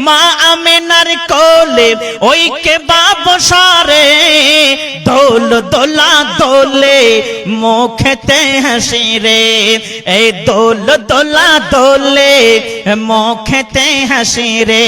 মা আমেনার কোলে ওই কে বাবসারে দোল দোলা দোলে মুখেতে হাসি রে এই দোল দোলা দোলে মুখেতে হাসি রে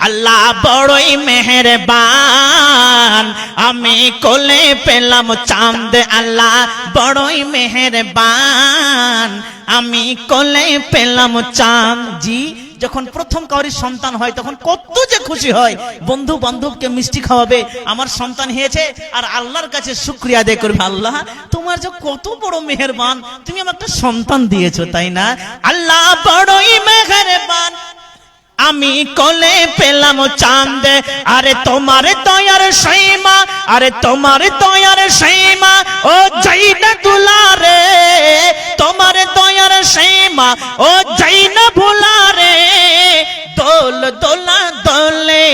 আল্লাহ বড়ই মেহেরবান আমি কোলে পেলাম চাঁদ আল্লাহ বড়ই মেহেরবান আমি কোলে পেলাম চাঁদ জি যখন প্রথম কাউরির সন্তান হয় তখন কত যে খুশি হয় বন্ধু বান্ধবকে মিষ্টি খাওয়াবে আমার সন্তান হয়েছে আর আল্লাহর কাছে শুকরিয়া আদায় করবে আল্লাহ তোমার যে কত বড় মেহেরবান তুমি আমাকে একটা সন্তান দিয়েছো তাই না আল্লাহ বড়ই মেহেরবান আমি কোলে পেলাম চাঁদ আরে তোমার দয়ার সীমা আরে তোমার দয়ার সীমা ও যাইনা দুলারে তোমার দয়ার সীমা ও যাইনা ভুলারে দোল দোলা দোলে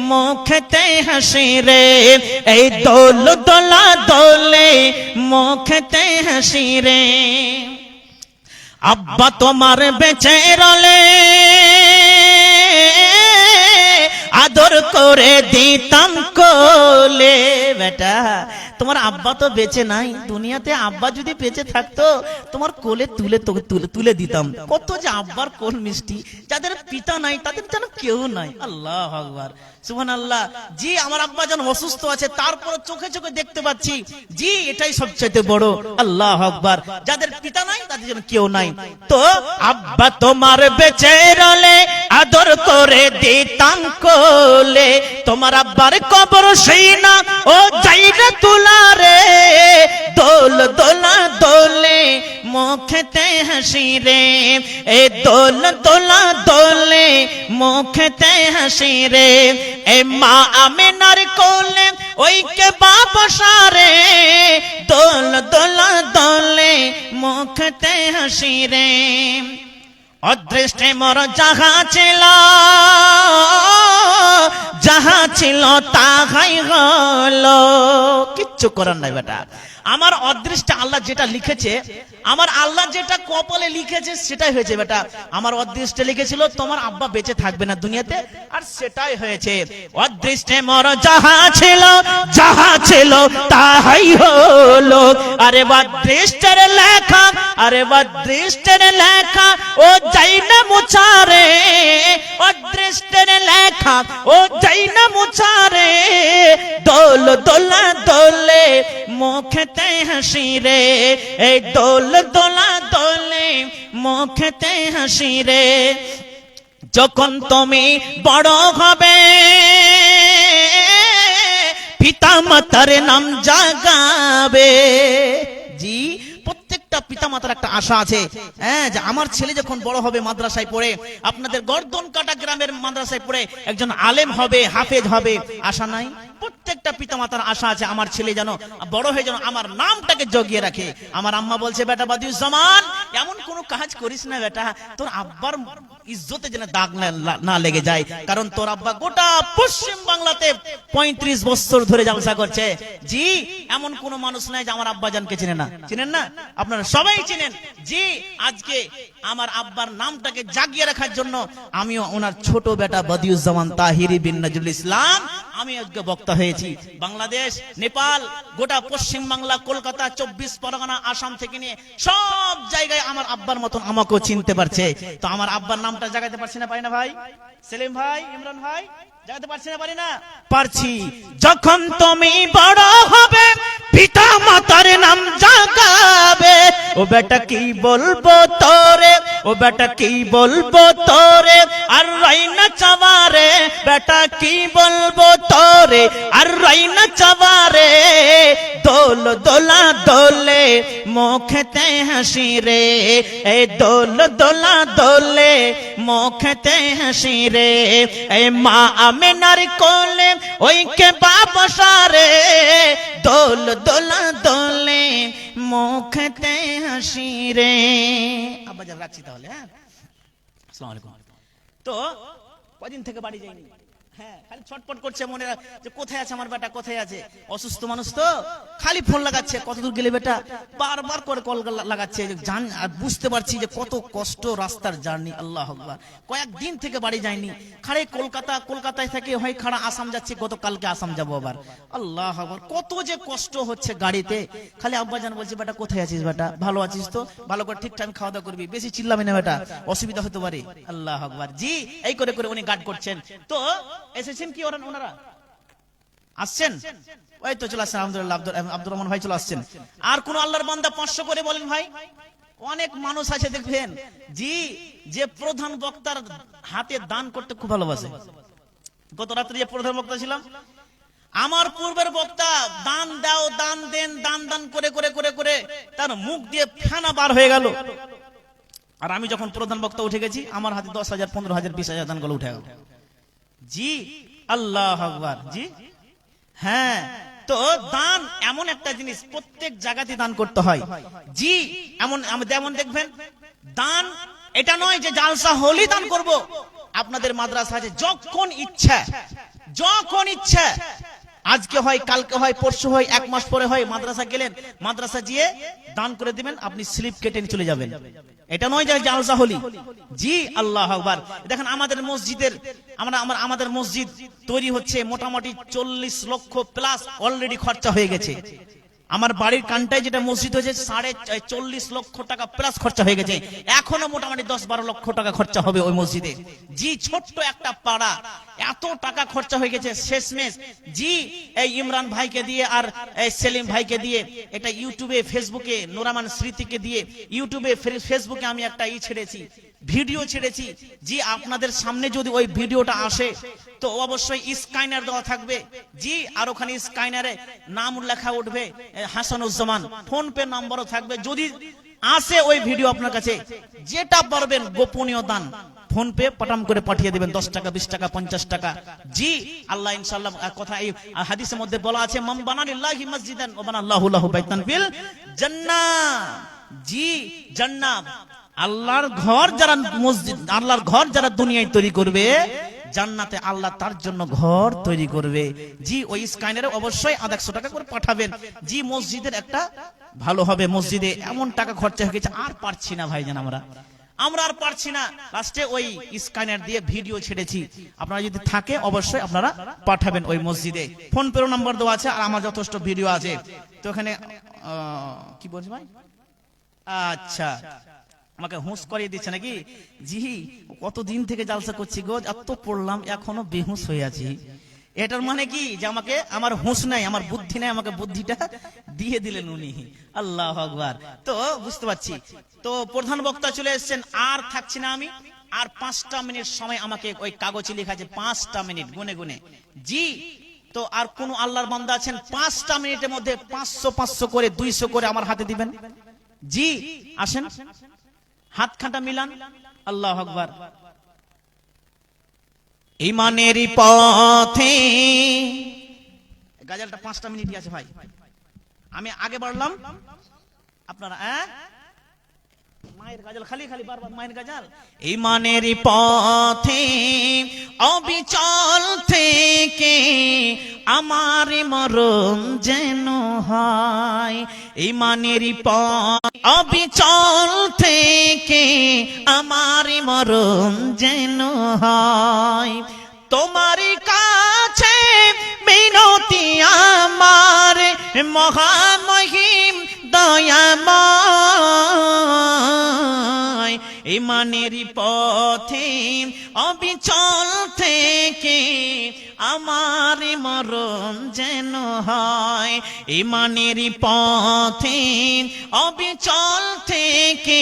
মুখেতে হাসি রে এই দোল দোলা দোলে মুখেতে হাসি রে আব্বা তোমার বেঁচে রলে আদর করে দিতাম কোলে বেটা তোমার আব্বা তো বেঁচে নাই দুনিয়াতে আব্বা যদি বেঁচে থাকতো তোমার কোলে তুলে তুলে দিতাম কত যে আব্বার কোল মিষ্টি যাদের পিতা নাই তাদের যেন কেউ নাই আল্লাহ আকবার সুবহানাল্লাহ জি আমার আব্বা যেন অসুস্থ আছে তারপর চোখে চোখে দেখতে পাচ্ছি জি এটাই সবচেয়ে বড় আল্লাহ আকবার যাদের পিতা নাই তাদের যেন কেউ নাই তো আব্বা তোমার বেঁচে রলে আদর করে দিতাম কোলে তোমার আব্বার কবর সীনা ও যাইনা তুলারে দোল দোলা দোলে মুখেতে হাসি রে এ দোল দোলা দোলে মুখেতে হাসি রে এ মা আমেনার কোলে ওই কে বাবসারে দোল দোলা দোলে মুখেতে হাসি রে অদৃষ্টে মোর যাহা ছিল তাহাই হলো কিচ্ছু করার নাই বেটা আমার অদৃষ্টে আল্লাহ যেটা লিখেছে আমার আল্লাহ যেটা কপালে লিখেছে সেটাই হয়েছে বেটা আমার অদৃষ্টে লিখেছিল তোমার আব্বা বেঁচে থাকবে না দুনিয়াতে আর সেটাই হয়েছে অদৃষ্টে মোর যাহা ছিল তাহাই হলো আরে অদৃষ্টের লেখা আরে অদৃষ্টের লেখা ও যাইনা মুছারে অদৃষ্টের লেখা ও যাইনা মুছারে দোল দোলা দোলে মুখেতে হাসি রে এই দোল দোলা দোলে মুখেতে হাসি রে যখন তুমি বড় হবে পিতা মাতার নাম জাগাবে জি প্রত্যেকটা পিতা মাতার একটা আশা আছে হ্যাঁ যে আমার ছেলে যখন বড় হবে মাদ্রাসায় পড়ে আপনাদের গর্দন কাটা গ্রামের মাদ্রাসায় পড়ে একজন আলেম হবে হাফেজ হবে আশা নাই প্রত্যেকটা পিতা মাতার আশা আছে আমার ছেলে যেন বড় হয়ে যেন আমার নামটাকে জগিয়ে রাখে আমার আম্মা বলছে বেটা বাদিউজ্জামান এমন কোন কাজ করিস না বেটা তোর আব্বার ইজ্জতে যেন দাগ না লেগে যায় কারণ তোর আব্বা গোটা পশ্চিম বাংলাতে 35 বছর ধরে জলসা করছে জি এমন কোন মানুষ নাই যে আমার আব্বা জানকে চিনেন না আপনারা সবাই চিনেন জি আজকে আমার আব্বার নামটাকে জাগিয়ে রাখার জন্য আমিও ওনার ছোট বেটা বাদিউজ্জামান তাহিরি বিন নজরুল ইসলাম আমি আজকে বক্তা হয়েছি বাংলাদেশ নেপাল গোটা পশ্চিম বাংলা কলকাতা 24 পরগনা আসাম থেকে নিয়ে সব জায়গায় আমার আব্বার মতন আমাকেও চিনতে পারছে তো আমার আব্বার নামটা জাগাতে পারছি না পারি না ভাই সেলিম ভাই ইমরান ভাই জাগাতে পারছি না পারি না পারছি যখন তুমি বড় হবে পিতা মাতার নাম জাগাবে ও বেটা কি বলবো তোরে ও বেটা কি বলবো তোরে আর রাইনা চাবারে বেটা কি বলবো তোরে আর রাইনা চাবারে দোল দোলা দোলে মুখেতে হাসি রে এ দোল দোলা দোলে মুখেতে হাসি রে এ মা আমেনার কোলে ওই কে বাবসারে দোল দোলা দোলে মুখেতে হাসি রে আব্বা রাখছি তাহলে হ্যাঁ আসসালামু আলাইকুম তো কদিন থেকে বাড়ি যাইনি হ্যাঁ, খালি ছটপট করছে মনে যে কোথায় আছে আমার বেটা, কোথায় আছে। অসুস্থ মানুষ তো খালি ফোন লাগাচ্ছে, কত দূর গেলে বেটা, বারবার করে কল লাগাচ্ছে। জান আর বুঝতে পারছি যে কত কষ্ট রাস্তার জার্নি। আল্লাহ আকবার। কয়েকদিন থেকে বাড়ি যায়নি, খাড়ে কলকাতায় থেকে হয় খাড়া আসাম যাচ্ছে, গতকালকে আসাম যাবো আবার। আল্লাহ আকবার, কত যে কষ্ট হচ্ছে গাড়িতে। খালি আব্বাজান বলছে বেটা কোথায় আছিস বেটা, ভালো আছিস তো, ভালো করে ঠিক টাইম খাওয়া দাওয়া করবি, বেশি চিল্লাবি না বেটা, অসুবিধা হতে পারে। আল্লাহ আকবার। জি এই করে করে উনি গার্ড করছেন। তো এসেছেন কি ওনারা আসছেন, ওই তো চলে আসছেন আলহামদুলিল্লাহ, আব্দুর রহমান ভাই চলে আসছেন। আর কোন আল্লাহর বান্দা 500 করে বলেন ভাই। অনেক মানুষ আছে দেখবেন জি, যে প্রধান বক্তার হাতে দান করতে খুব ভালোবাসে। গত রাত্রে যে প্রধান বক্তা ছিলাম, আমার পূর্বের বক্তা দান দাও, দান দেন, দান দান করে করে করে করে তার মুখ দিয়ে ফেনা বার হয়ে গেল। আর আমি যখন প্রধান বক্তা উঠে গেছি, আমার হাতে 10,000, 15,000, 20,000 দান গুলো উঠে গেল। জি আল্লাহ আকবার। জি হ্যাঁ, তো দান এমন একটা জিনিস, প্রত্যেক জায়গাতে দান করতে হয়। জি যেমন দেখবেন দান এটা নয় যে জালসা হলি দান করব। আপনাদের মাদ্রাসা আছে, যখন ইচ্ছা, যখন ইচ্ছা, আজকে হয়, কালকে হয়, পরশু হয়, 1 মাস পরে হয়, মাদ্রাসা গেলেন, মাদ্রাসা গিয়ে দান করে দিবেন, আপনি স্লিপ কেটে নিয়ে চলে যাবেন। এটা নয় যে জালসা হলি। জি আল্লাহ আকবার। দেখেন আমাদের মসজিদের, আমাদের মসজিদ তৈরি হচ্ছে, মোটামুটি 40 লক্ষ প্লাস অলরেডি খরচা হয়ে গেছে। আমার বাড়ির কানটায় যেটা মসজিদ হয়েছে 40 লক্ষ টাকা প্লাস খরচা হয়ে গেছে। এখনো মোটামুটি 10-12 লক্ষ টাকা খরচা হবে ওই মসজিদে। জি ছোট্ট একটা পাড়া, এত টাকা খরচা হয়ে গেছে শেষমেশ। জি এই ইমরান ভাইকে দিয়ে আর এই সেলিম ভাইকে দিয়ে, এটা ইউটিউবে ফেসবুকে, নোরামান স্মৃতিকে দিয়ে ইউটিউবে ফেসবুকে আমি একটা ছেড়েছি, ভিডিও ছেড়েছি। জি আপনাদের সামনে যদি ওই ভিডিওটা আসে তো অবশ্যই স্ক্যানার দেওয়া থাকবে। জি আর ওখানে স্ক্যানারে নাম লেখা উঠবে হাসানুজ্জামান, ফোন পে নাম্বারও থাকবে। যদি আসে ওই ভিডিও আপনার কাছে, যেটা পারবেন গোপনীয় দান ফোন পে পাঠাম করে পাঠিয়ে দিবেন, 10 টাকা, 20 টাকা, 50 টাকা। জি আল্লাহ ইনশাআল্লাহ, কথা এই হাদিসের মধ্যে বলা আছে, মান বানালিল্লাহি মসজিদান ওয়া বানাল্লাহু লাহু বাইতান ফিল জান্নাহ। জি জান্নাহ, আল্লাহর ঘর যারা মসজিদ, আল্লাহর ঘর যারা দুনিয়ায় তৈরি করবে, জান্নাতে আল্লাহ তার জন্য ঘর তৈরি করবে। জি ওই স্ক্যানারে অবশ্যই 100 টাকা করে পাঠাবেন। জি মসজিদের একটা ভালো হবে। মসজিদে এমন টাকা খরচা হয়ে গেছে, আর পারছি না ভাইজান, আমরা আর পারছি না। লাস্টে ওই স্ক্যানার দিয়ে ভিডিও ছেড়েছি, আপনারা যদি থাকে অবশ্যই আপনারা পাঠাবেন ওই মসজিদে। ফোন পে নাম্বার দেওয়া আছে, আর আমার যথেষ্ট ভিডিও আছে। তো এখানে কি বলছি ভাই, আচ্ছা আমাকে হুঁশ করিয়ে দিচ্ছে নাকি? জি কতদিন থেকে জালসা করছি গো, এত পড়লাম এখনো বেহুশ হয়ে আছি। এটার মানে কি যে আমাকে, আমার হুঁশ নাই, আমার বুদ্ধি নাই, আমাকে বুদ্ধিটা দিয়ে দিলেন উনি। আল্লাহু আকবার। তো বুঝতে পারছি। তো প্রধান বক্তা চলে এসেছেন, আর থাকছি না আমি। আর 5টা মিনিট সময় আমাকে, ওই কাগজে লেখা আছে 5টা মিনিট গুনে গুনে। জি তো আর কোন আল্লাহর বান্দা আছেন 5টা মিনিটের মধ্যে 500 করে 200 করে আমার হাতে দিবেন? জি আসেন, হাত খাটা মিলান। আল্লাহু আকবার। ঈমানের পথে গাজালটা 5টা মিনিটই আছে ভাই, আমি আগে বাড়লাম, আপনারা মায়ের গাজাল, খালি খালি বারবার মায়ের গাজাল। ঈমানের পথে অবিচল থেকে আমার মরণ যেন হয়। ঈমানের পথে অবিচল থেকে আমার মরণ যেন হয়। তোমার কাছে মিনতি আমার মহামহিম দয়াময়। ঈমানের পথে অবিচল থেকে আমার মরণ যেন হয়। ঈমানের পথে অবিচল থেকে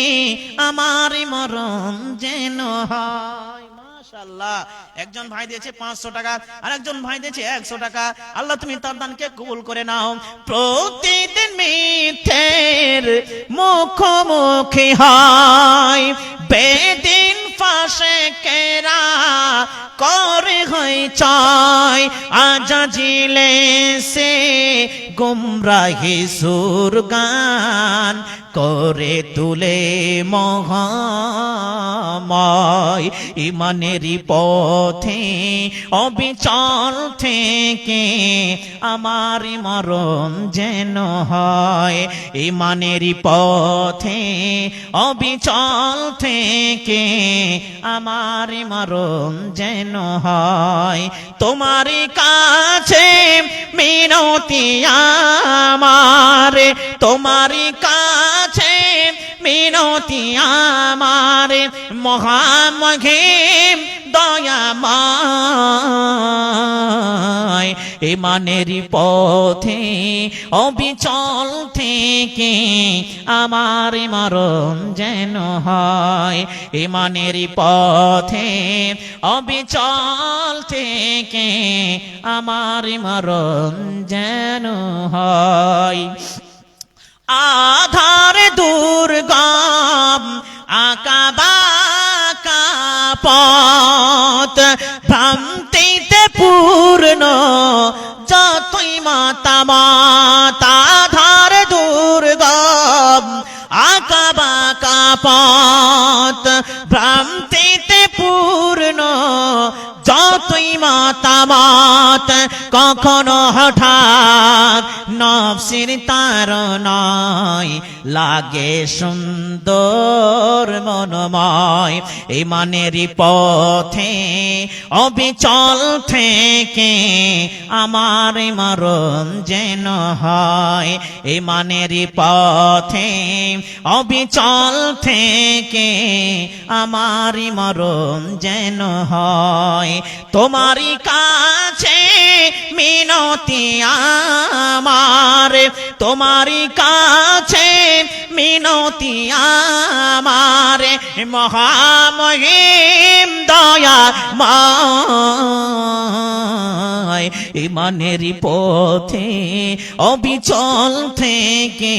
আমার মরণ যেন হয়। মাশাআল্লাহ। একজন ভাই দিয়েছে 500 টাকা, আর একজন ভাই দিয়েছে 100 টাকা। আল্লাহ তুমি তার দানকে কবুল করে নাও। প্রতিদিন মিথ্যের মুখোমুখি হয়, বেদিন ফাঁসে কেরা করে হয় চায় আজাজিলে সে গুমরাহি সুর গান করে তুলে মহাময় ইমানেরই পথে অবিচল থেকে আমার মরণ যেন হয় ইমানেরই পথে অবিচল থেকে আমার মরণ যেন হয় তোমারই কাছে মিনতি আমার তোমারই কাছে মিনতি আমার মহামহিম দয়াময় ইমানেরই পথে অবিচল থেকে আমার মরণ যেন হয় ইমানেরই পথে অবিচল থেকে আমার মরণ যেন হয় আধার দুর্গম আঁকাবাঁকা পথ ভ্রান্তিতে পূর্ণ যতই মতামত আধার দুর্গম আঁকাবাঁকা পথ ভ্রান্তিতে পূর্ণ যতই মতামত কখনো হঠাৎ নফসের তাড়নায় লাগে সুন্দর মনময় ইমানেরই পথে অবিচল থেকে আমার মরণ যেন হয় ইমানেরই পথে অবিচল থেকে আমার মরণ যেন হয় তোমারই কাছে মিনতি আমার তোমারই কাছে মিনতি আমার মহামহিম দয়াময় ইমানেরই পথে অবিচল থেকে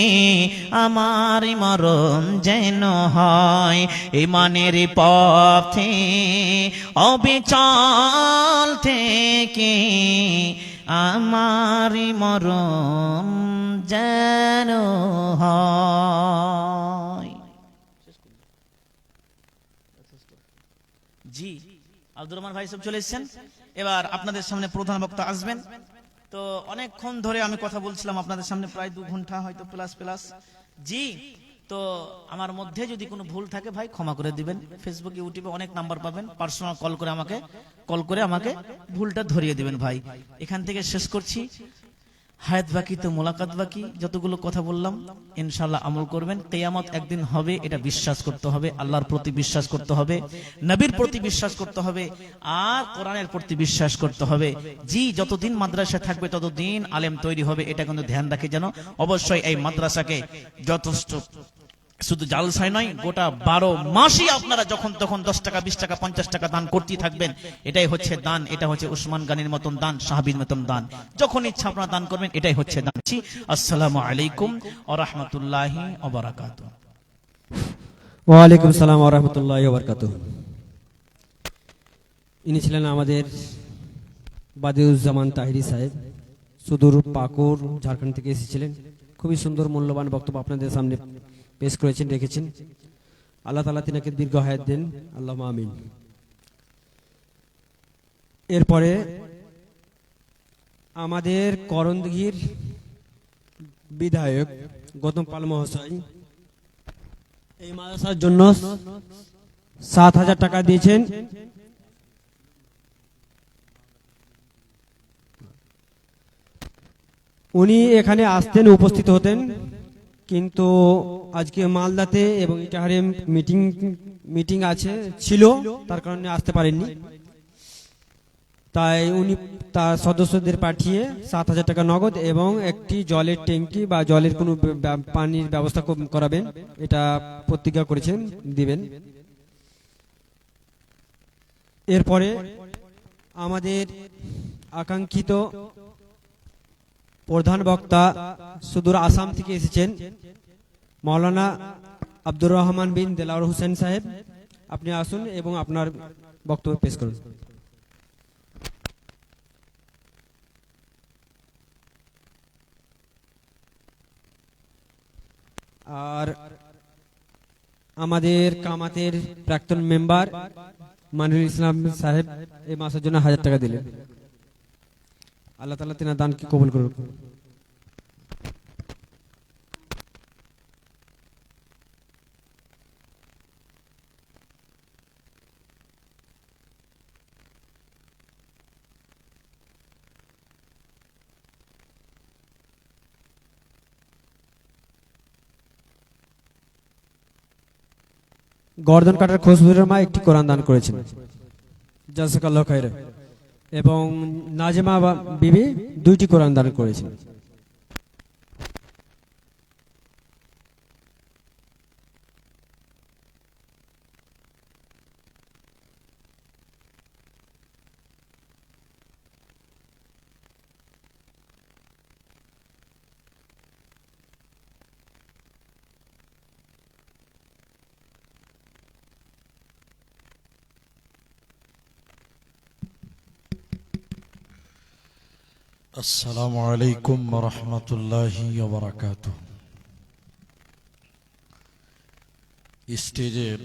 আমার মরণ যেন হয় ইমানেরই পথে অবিচল থেকে আমার মরণ যেন হয় জি আব্দুর রহমান ভাই সব চলে এসেছেন এবার আপনাদের সামনে প্রধান বক্তা আসবেন তো অনেকক্ষণ ধরে আমি কথা বলছিলাম আপনাদের সামনে প্রায় 2 ঘন্টা হয়তো প্লাস জি তো আমার মধ্যে যদি কোনো ভুল থাকে ভাই ক্ষমা করে দিবেন ফেসবুক ইউটিউবে অনেক নাম্বার পাবেন পার্সোনাল কল করে আমাকে ভুলটা ধরিয়ে দিবেন ভাই এখান থেকে শেষ করছি হায়াত বাকি তো মোলাকাত বাকি যতগুলো কথা বললাম ইনশাআল্লাহ আমল করবেন কিয়ামত একদিন হবে এটা বিশ্বাস করতে হবে আল্লাহর প্রতি বিশ্বাস করতে হবে নবীর প্রতি বিশ্বাস করতে হবে আর কোরআনের প্রতি বিশ্বাস করতে হবে জি যতদিন মাদ্রাসা থাকবে ততদিন আলেম তৈরি হবে এটা কিন্তু ধ্যান রাখে যেন অবশ্যই এই মাদ্রাসাকে যথেষ্ট শুধু জালসায় নয় গোটা 12 মাসই আপনারা যখন তখন 10 টাকা 20 টাকা 50 টাকা দান করতেই থাকবেন এটাই হচ্ছে দান এটা হচ্ছে উসমান গানির মতন দান সাহাবীর মতন দান যখন ইচ্ছা আপনারা দান করবেন এটাই হচ্ছে দান আসসালামু আলাইকুম ওয়া রাহমাতুল্লাহি ওয়া বারাকাতুহু ওয়া আলাইকুম আসসালাম ওয়া রাহমাতুল্লাহি ওয়া বারাকাতুহু ইনি ছিলেন আমাদের বাদিউজ্জামান তাহিরি সাহেব সুদূর পাকুড় ঝাড়খণ্ড থেকে এসেছিলেন খুবই সুন্দর মূল্যবান বক্তব্য আপনাদের সামনে পেশ করেছেন রেখেছেন আল্লাহ তাআলা তিনাকে দীর্ঘ হায়াত দেন আল্লাহুম্মা আমিন এরপরে আমাদের করণদিঘির বিধায়ক গৌতম পাল মহাশয় এই মাদ্রাসার জন্য ৭,০০০ টাকা দিয়েছেন উনি এখানে আসতেন উপস্থিত হতেন কিন্তু আজকে মালদাতে এবং ইটাহারে মিটিং ছিল তার কারণে আসতে পারেননি তাই উনি তার সদস্যদের পাঠিয়ে ৭,০০০ টাকা নগদ এবং একটি জলের ট্যাঙ্কি বা জলের কোনো পানির ব্যবস্থা করাবেন এটা প্রতিজ্ঞা করেছেন দিবেন এরপরে আমাদের আকাঙ্ক্ষিত প্রধান বক্তা সুদূর আসাম থেকে এসেছেন মাওলানা আব্দুর রহমান বিন দেলাওয়ার হোসেন সাহেব আপনি আসুন এবং আপনার বক্তব্য পেশ করুন আর আমাদের কামাতের প্রাক্তন মেম্বার মানিরুল ইসলাম সাহেব এই মাসের জন্য 1000 টাকা দিলেন। আল্লাহ তাআলা তিনার দানকে কবুল করুন। গর্দন কাটার খুশবুরের মা একটি কোরআন দান করেছেন, জাযাকাল্লাহু খাইরা। এবং নাজমা বিবি 2টি কোরআন দান করেছেন। আসসালামু আলাইকুম ওয়া রাহমাতুল্লাহি ওয়া বারাকাতুহু। স্টেজের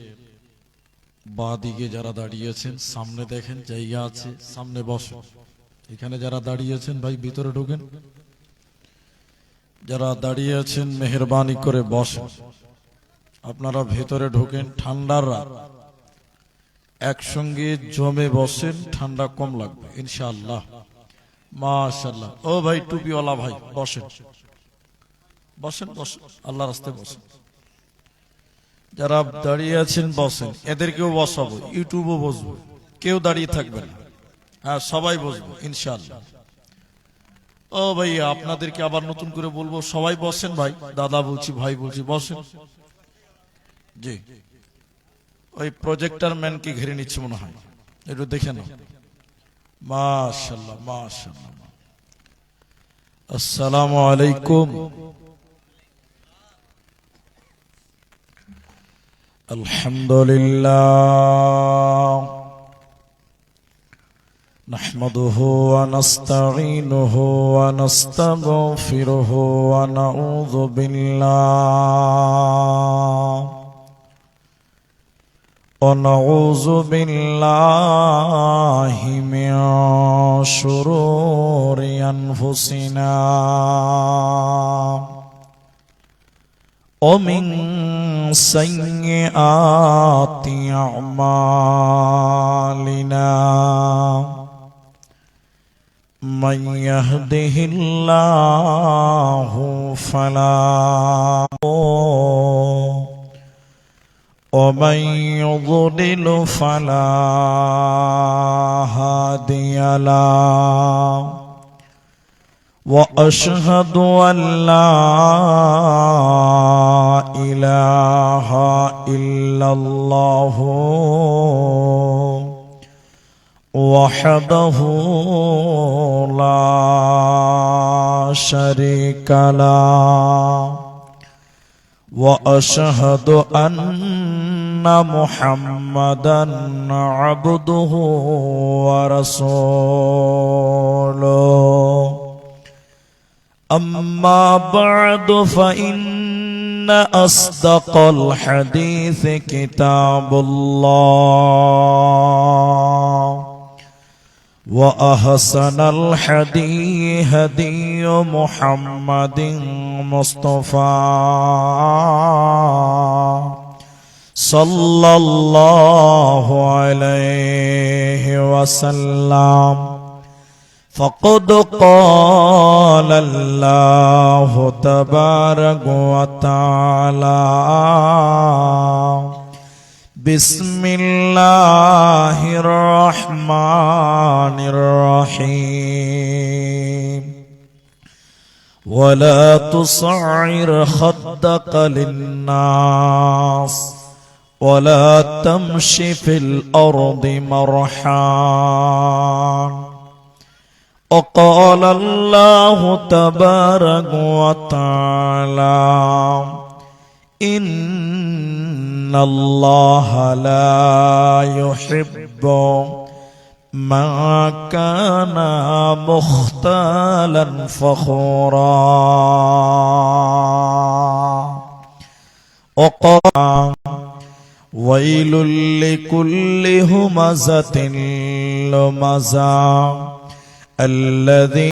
বাঁদিকে যারা দাঁড়িয়েছেন সামনে দেখেন জায়গা আছে, সামনে বসেন। এখানে যারা দাঁড়িয়েছেন ভাই ভিতরে ঢোকেন। যারা দাঁড়িয়ে আছেন মেহেরবানি করে বসেন। আপনারা ভেতরে ঢোকেন, ঠান্ডার রাত, একসঙ্গে জমে বসেন, ঠান্ডা কম লাগবে ইনশাআল্লাহ। মাশাআল্লাহ। ও ভাই টুপিওয়ালা ভাই বসেন বসেন বসেন, আল্লাহর রাস্তায় বসেন। যারা দাঁড়িয়ে আছেন বসেন, এদেরকেও বসাবো, ইউটিউবও বসবো, কেউ দাঁড়িয়ে থাকবে না। হ্যাঁ সবাই বসবো ইনশাআল্লাহ। ও ভাই আপনাদেরকে আবার নতুন করে বলবো, সবাই বসেন ভাই, দাদা বলছি ভাই বলছি বসেন। জি ওই প্রজেক্টর ম্যানকে ঘিরে নিচ্ছে মনে হয়, একটু দেখে নাও। মাশাআল্লাহ মাশাআল্লাহ। আসসালামু আলাইকুম। আলহামদুলিল্লাহ নাহমাদুহু ওয়া নাস্তাঈনুহু ওয়া নাস্তাগফিরুহু ওয়া নাউযু বিল্লাহ ونعوذ بالله من شرور أنفسنا ومن سيئات أعمالنا من يهده الله فلا مضل ومن يضلل فلا هادي له وأشهد أن لا إله إلا الله وحده لا شريك له وأشهد أن محمدا عبده ورسوله أما بعد فإن أصدق الحديث كتاب الله وأحسن الحدي هدي محمد مصطفى صلى الله عليه وسلم فقد قال الله تبارك وتعالى بسم الله الرحمن الرحيم ولا تصعر خدك للناس ولا تمش في الأرض مرحا وقال الله تبارك وتعالى إن الله لا يحب من كان مختالا فخورا وقال ويل لكل همزة لمزة الذي